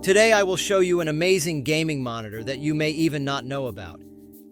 Today I will show you an amazing gaming monitor that you may even not know about.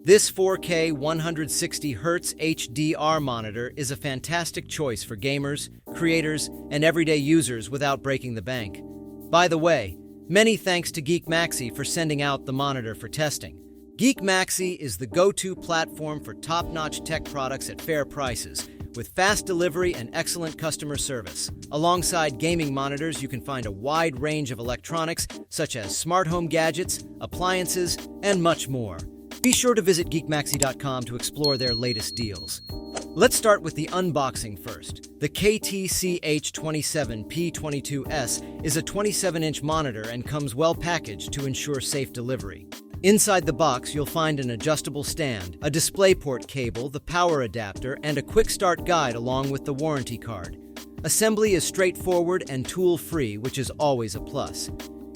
This 4K 160Hz HDR monitor is a fantastic choice for gamers, creators, and everyday users without breaking the bank. By the way, many thanks to Geekmaxi for sending out the monitor for testing. Geekmaxi is the go-to platform for top-notch tech products at fair prices, with fast delivery and excellent customer service. Alongside gaming monitors, you can find a wide range of electronics such as smart home gadgets, appliances, and much more. Be sure to visit geekmaxi.com to explore their latest deals. Let's start with the unboxing first. The KTC H27P22S is a 27-inch monitor and comes well packaged to ensure safe delivery. Inside the box, you'll find an adjustable stand, a DisplayPort cable, the power adapter, and a quick start guide along with the warranty card. Assembly is straightforward and tool-free, which is always a plus.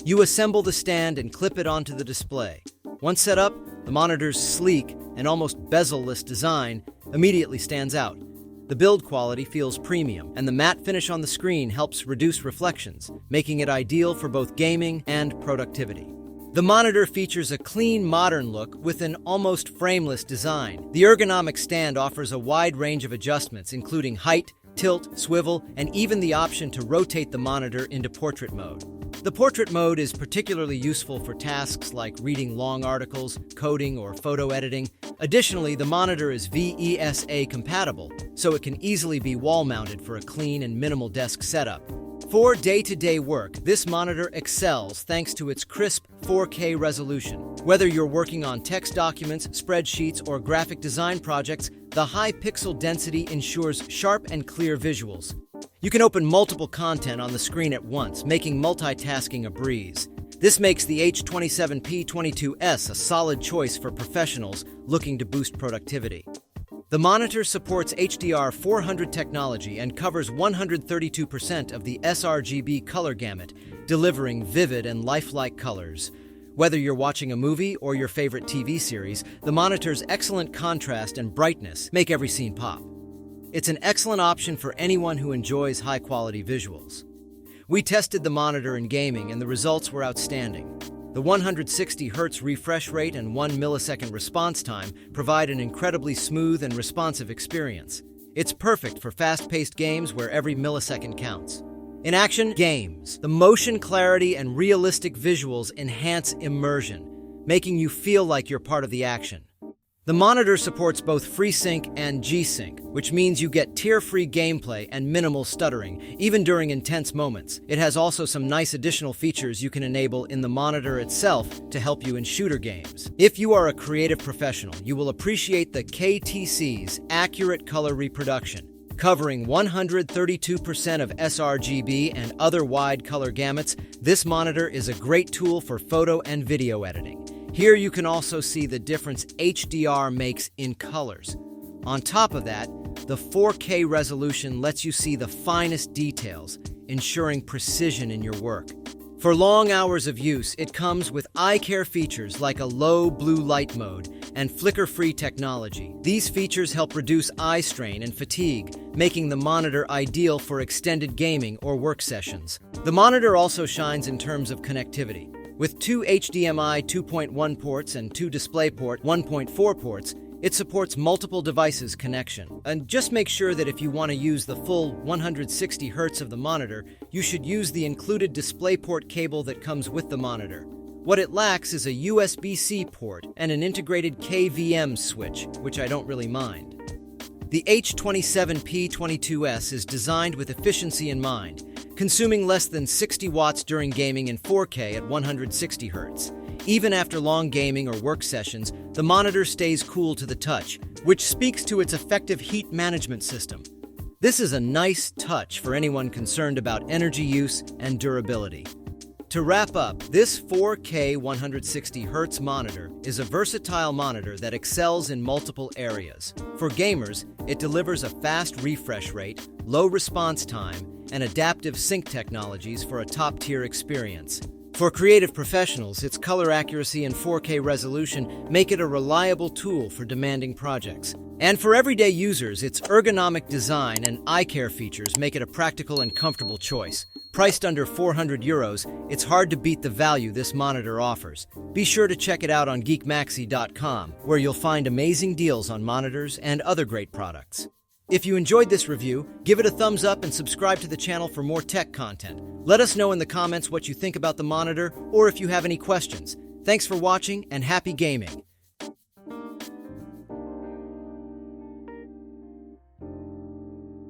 You assemble the stand and clip it onto the display. Once set up, the monitor's sleek and almost bezel-less design immediately stands out. The build quality feels premium, and the matte finish on the screen helps reduce reflections, making it ideal for both gaming and productivity. The monitor features a clean, modern look with an almost frameless design. The ergonomic stand offers a wide range of adjustments, including height, tilt, swivel, and even the option to rotate the monitor into portrait mode. The portrait mode is particularly useful for tasks like reading long articles, coding, or photo editing. Additionally, the monitor is VESA compatible, so it can easily be wall-mounted for a clean and minimal desk setup. For day-to-day work, this monitor excels thanks to its crisp 4K resolution. Whether you're working on text documents, spreadsheets, or graphic design projects, the high pixel density ensures sharp and clear visuals. You can open multiple content on the screen at once, making multitasking a breeze. This makes the H27P22S a solid choice for professionals looking to boost productivity. The monitor supports HDR 400 technology and covers 132% of the sRGB color gamut, delivering vivid and lifelike colors. Whether you're watching a movie or your favorite TV series, the monitor's excellent contrast and brightness make every scene pop. It's an excellent option for anyone who enjoys high-quality visuals. We tested the monitor in gaming, and the results were outstanding. The 160Hz refresh rate and 1 millisecond response time provide an incredibly smooth and responsive experience. It's perfect for fast-paced games where every millisecond counts. In action games, the motion clarity and realistic visuals enhance immersion, making you feel like you're part of the action. The monitor supports both FreeSync and G-Sync, which means you get tear-free gameplay and minimal stuttering, even during intense moments. It has also some nice additional features you can enable in the monitor itself to help you in shooter games. If you are a creative professional, you will appreciate the KTC's accurate color reproduction. Covering 132% of sRGB and other wide color gamuts, this monitor is a great tool for photo and video editing. Here you can also see the difference HDR makes in colors. On top of that, the 4K resolution lets you see the finest details, ensuring precision in your work. For long hours of use, it comes with eye care features like a low blue light mode and flicker-free technology. These features help reduce eye strain and fatigue, making the monitor ideal for extended gaming or work sessions. The monitor also shines in terms of connectivity. With 2 HDMI 2.1 ports and 2 DisplayPort 1.4 ports, it supports multiple devices connection. And just make sure that if you want to use the full 160 Hz of the monitor, you should use the included DisplayPort cable that comes with the monitor. What it lacks is a USB-C port and an integrated KVM switch, which I don't really mind. The H27P22S is designed with efficiency in mind, consuming less than 60 watts during gaming in 4K at 160 Hz. Even after long gaming or work sessions, the monitor stays cool to the touch, which speaks to its effective heat management system. This is a nice touch for anyone concerned about energy use and durability. To wrap up, this 4K 160Hz monitor is a versatile monitor that excels in multiple areas. For gamers, it delivers a fast refresh rate, low response time, and adaptive sync technologies for a top-tier experience. For creative professionals, its color accuracy and 4K resolution make it a reliable tool for demanding projects. And for everyday users, its ergonomic design and eye care features make it a practical and comfortable choice. Priced under €400, it's hard to beat the value this monitor offers. Be sure to check it out on Geekmaxi.com, where you'll find amazing deals on monitors and other great products. If you enjoyed this review, give it a thumbs up and subscribe to the channel for more tech content. Let us know in the comments what you think about the monitor or if you have any questions. Thanks for watching and happy gaming!